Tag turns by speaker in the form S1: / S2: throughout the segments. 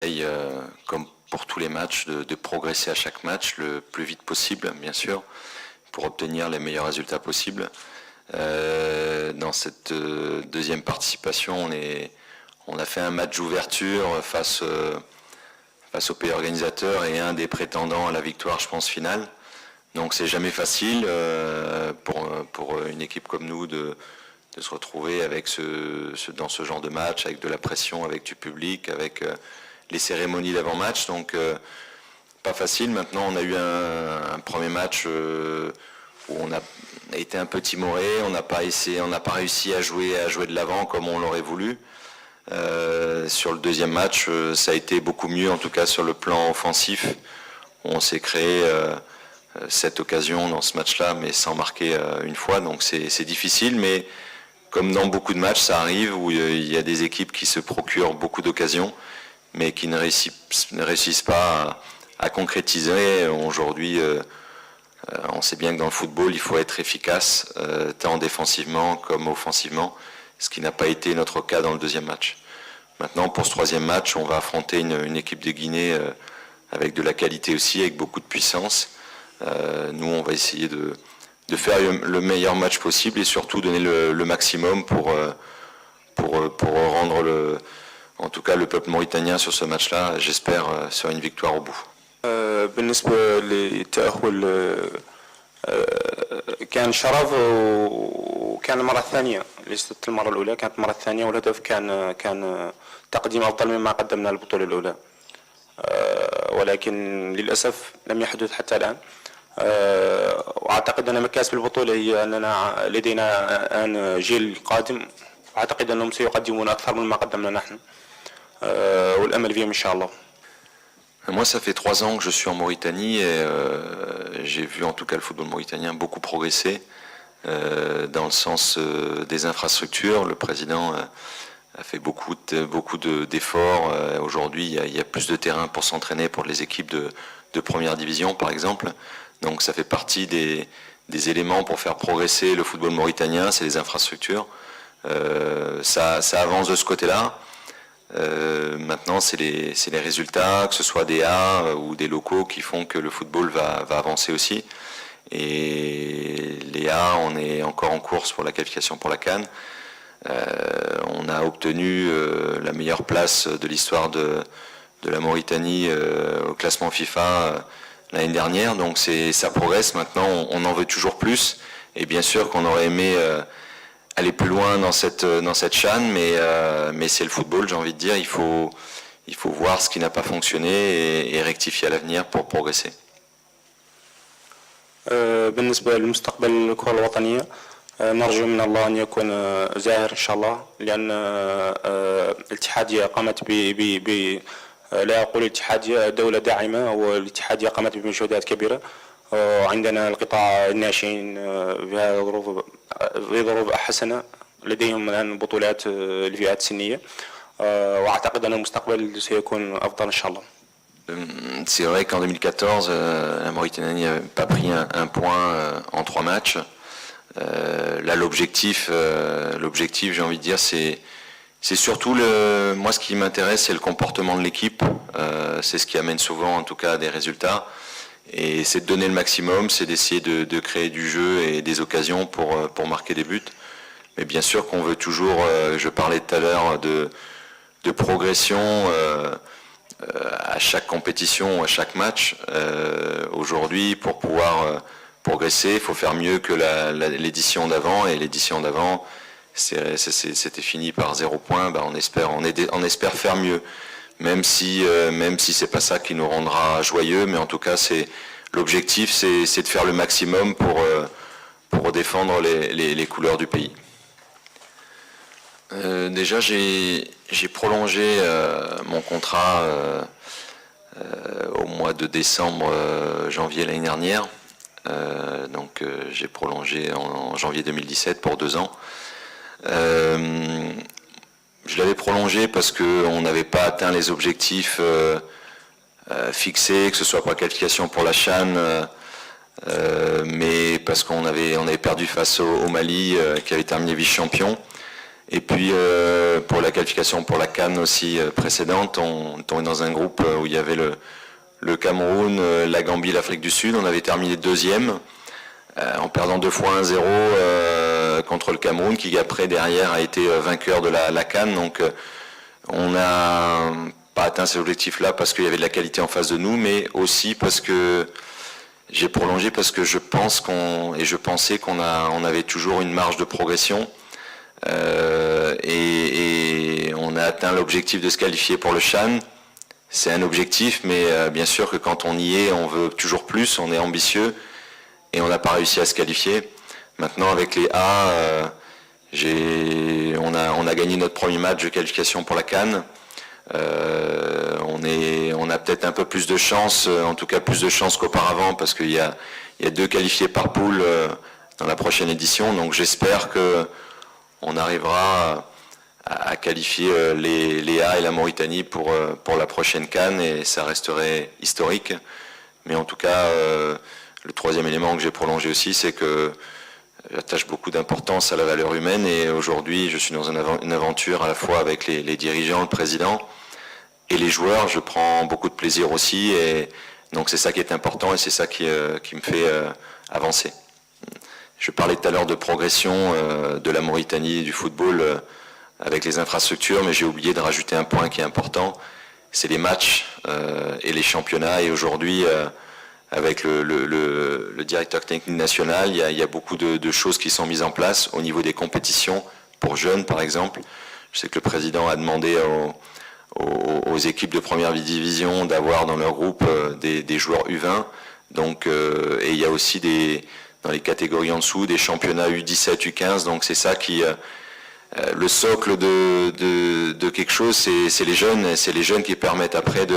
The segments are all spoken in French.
S1: Et, comme pour tous les matchs, de progresser à chaque match le plus vite possible, bien sûr, pour obtenir les meilleurs résultats possibles. Dans cette deuxième participation, on a fait un match d'ouverture face au pays organisateur et un des prétendants à la victoire, je pense, finale. Donc c'est jamais facile pour une équipe comme nous de se retrouver avec dans ce genre de match, avec de la pression, avec du public, avec les cérémonies d'avant-match. Donc pas facile. Maintenant on a eu un premier match où on a été un peu timoré, on n'a pas réussi à jouer de l'avant comme on l'aurait voulu. Sur le deuxième match, ça a été beaucoup mieux, en tout cas sur le plan offensif. On s'est créé 7 occasions dans ce match-là, mais sans marquer une fois, donc c'est difficile, mais comme dans beaucoup de matchs, ça arrive où il y a des équipes qui se procurent beaucoup d'occasions, mais qui ne réussissent pas à concrétiser. Aujourd'hui, on sait bien que dans le football, il faut être efficace, tant défensivement comme offensivement, ce qui n'a pas été notre cas dans le deuxième match. Maintenant, pour ce troisième match, on va affronter une équipe de Guinée avec de la qualité aussi, avec beaucoup de puissance. Nous, on va essayer de faire le meilleur match possible et surtout donner le maximum pour rendre en tout cas le peuple mauritanien sur ce match-là, j'espère, sur une victoire au bout.
S2: بالنسبة للتأهل كان شرف وكان المرة الثانية، ليست المرة الأولى، كانت المرة الثانية، والهدف كان تقديم أفضل مما قدمنا البطولة الأولى، ولكن للأسف لم يحدث حتى الآن. وأعتقد أن مكاسب البطولة هي أننا لدينا الآن جيل قادم، وأعتقد أنهم سيقدمون أكثر مما قدمنا نحن، والأمل فيهم إن شاء الله.
S1: Moi, ça fait 3 ans que je suis en Mauritanie et j'ai vu en tout cas le football mauritanien beaucoup progresser dans le sens des infrastructures. Le président a fait beaucoup d'efforts. Aujourd'hui, il y a plus de terrain pour s'entraîner pour les équipes de première division, par exemple. Donc ça fait partie des éléments pour faire progresser le football mauritanien, c'est les infrastructures. Ça avance de ce côté-là. Maintenant, c'est les résultats, que ce soit des A ou des locaux, qui font que le football va avancer aussi. Et les A, on est encore en course pour la qualification pour la CAN. On a obtenu la meilleure place de l'histoire de la Mauritanie au classement FIFA l'année dernière. Donc ça progresse. Maintenant, on en veut toujours plus. Et bien sûr qu'on aurait aimé aller plus loin dans cette CHAN, mais c'est le football, j'ai envie de dire, il faut voir ce qui n'a pas fonctionné et rectifier à l'avenir pour progresser.
S2: بالنسبة للمستقبل الكرة الوطنية نرجو من الله أن يكون زاهر إن شاء الله، لأن الاتحادية قامت لا أقول الاتحادية دولة داعمة، والاتحادية قامت بمجهودات كبيرة. وعندنا القطاع الناشئين في ظروف حسنة، لديهم الآن بطولات الفئات السنية، وأعتقد أن المستقبل سيكون أفضل إن شاء الله.
S1: C'est vrai qu'en 2014, la Mauritanie n'avait pas pris un point en 3 matchs. Là, l'objectif, j'ai envie de dire, c'est surtout moi, ce qui m'intéresse, c'est le comportement de l'équipe. C'est ce qui amène souvent, en tout cas, des résultats. Et c'est de donner le maximum, c'est d'essayer de créer du jeu et des occasions pour marquer des buts. Mais bien sûr qu'on veut toujours, je parlais tout à l'heure de progression à chaque compétition, à chaque match. Aujourd'hui, pour pouvoir progresser, il faut faire mieux que l'édition d'avant. Et l'édition d'avant, c'était fini par 0 point. On espère faire mieux. Même si c'est pas ça qui nous rendra joyeux, mais en tout cas l'objectif c'est de faire le maximum pour défendre les couleurs du pays. Déjà j'ai prolongé mon contrat au mois de décembre, janvier l'année dernière. Donc j'ai prolongé en janvier 2017 pour 2 ans. Je l'avais prolongé parce qu'on n'avait pas atteint les objectifs fixés, que ce soit pour la qualification pour la CHAN, mais parce qu'on avait perdu face au Mali, qui avait terminé vice-champion. Et puis pour la qualification pour la CAN aussi précédente, on est dans un groupe où il y avait le Cameroun, la Gambie, l'Afrique du Sud. On avait terminé deuxième en perdant 2 fois 1-0 contre le Cameroun, qui après derrière a été vainqueur de la CAN. Donc on n'a pas atteint ces objectifs-là parce qu'il y avait de la qualité en face de nous, mais aussi parce que j'ai prolongé parce que je pensais qu'on avait toujours une marge de progression. Et on a atteint l'objectif de se qualifier pour le CHAN. C'est un objectif, mais bien sûr que quand on y est, on veut toujours plus, on est ambitieux, et on n'a pas réussi à se qualifier. Maintenant, avec les A, on a gagné notre premier match de qualification pour la CAN. On a peut-être un peu plus de chance, en tout cas plus de chance qu'auparavant, parce qu'il y a 2 qualifiés par poule dans la prochaine édition, donc j'espère que on arrivera à qualifier les A et la Mauritanie pour la prochaine CAN, et ça resterait historique. Mais en tout cas, le troisième élément que j'ai prolongé aussi, c'est que j'attache beaucoup d'importance à la valeur humaine, et aujourd'hui je suis dans une aventure à la fois avec les dirigeants, le président et les joueurs. Je prends beaucoup de plaisir aussi, et donc c'est ça qui est important, et c'est ça qui me fait avancer. Je parlais tout à l'heure de progression de la Mauritanie, du football avec les infrastructures, mais j'ai oublié de rajouter un point qui est important, c'est les matchs et les championnats. Et aujourd'hui, avec le directeur technique national, il y a beaucoup de choses qui sont mises en place au niveau des compétitions, pour jeunes par exemple. Je sais que le président a demandé aux équipes de première division d'avoir dans leur groupe des joueurs U20. Donc, et il y a aussi dans les catégories en dessous, des championnats U17, U15, donc c'est ça qui... le socle de quelque chose, c'est les jeunes qui permettent après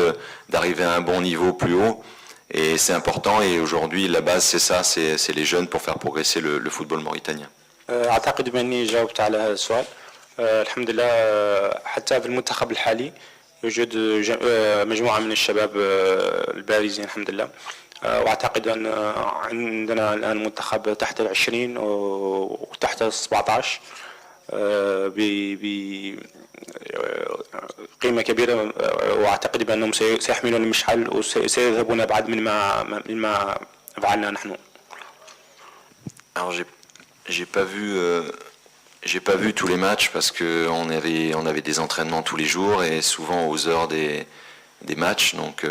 S1: d'arriver à un bon niveau plus haut, et c'est important, et aujourd'hui la base c'est ça, c'est les jeunes pour faire progresser le football mauritanien.
S2: أعتقد بأني جاوبت على هذا السؤال. الحمد لله حتى في المنتخب الحالي يوجد مجموعة من الشباب البارزين الحمد لله. واعتقد ان عندنا الان منتخب تحت 20 وتحت 17 بقيمه كبيره، واعتقد بانهم سيحملون المشعل وسيذهبون ابعد مما فعلنا نحن.
S1: Alors j'ai pas vu tous les matchs parce que on avait des entraînements tous les jours et souvent aux heures des matchs, donc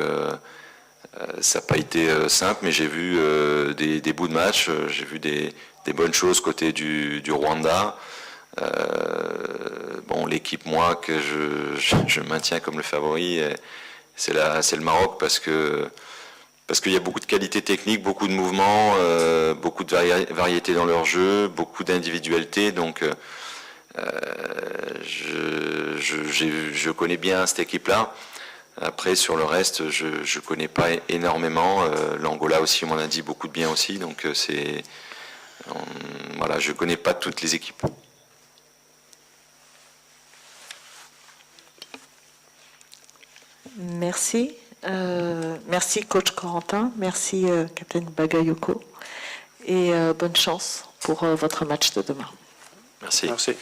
S1: ça n'a pas été simple, mais j'ai vu des bouts de match, j'ai vu des bonnes choses côté du Rwanda. Bon, l'équipe, moi, que je maintiens comme le favori, c'est le Maroc, parce qu'il y a beaucoup de qualité technique, beaucoup de mouvements, beaucoup de variété dans leur jeu, beaucoup d'individualité, donc je connais bien cette équipe-là. Après, sur le reste, je ne connais pas énormément. L'Angola aussi, on m'en a dit beaucoup de bien aussi. Donc, voilà, je ne connais pas toutes les équipes.
S3: Merci. Merci, coach Corentin. Merci, capitaine Bagayoko. Et bonne chance pour votre match de demain.
S1: Merci.
S2: Merci.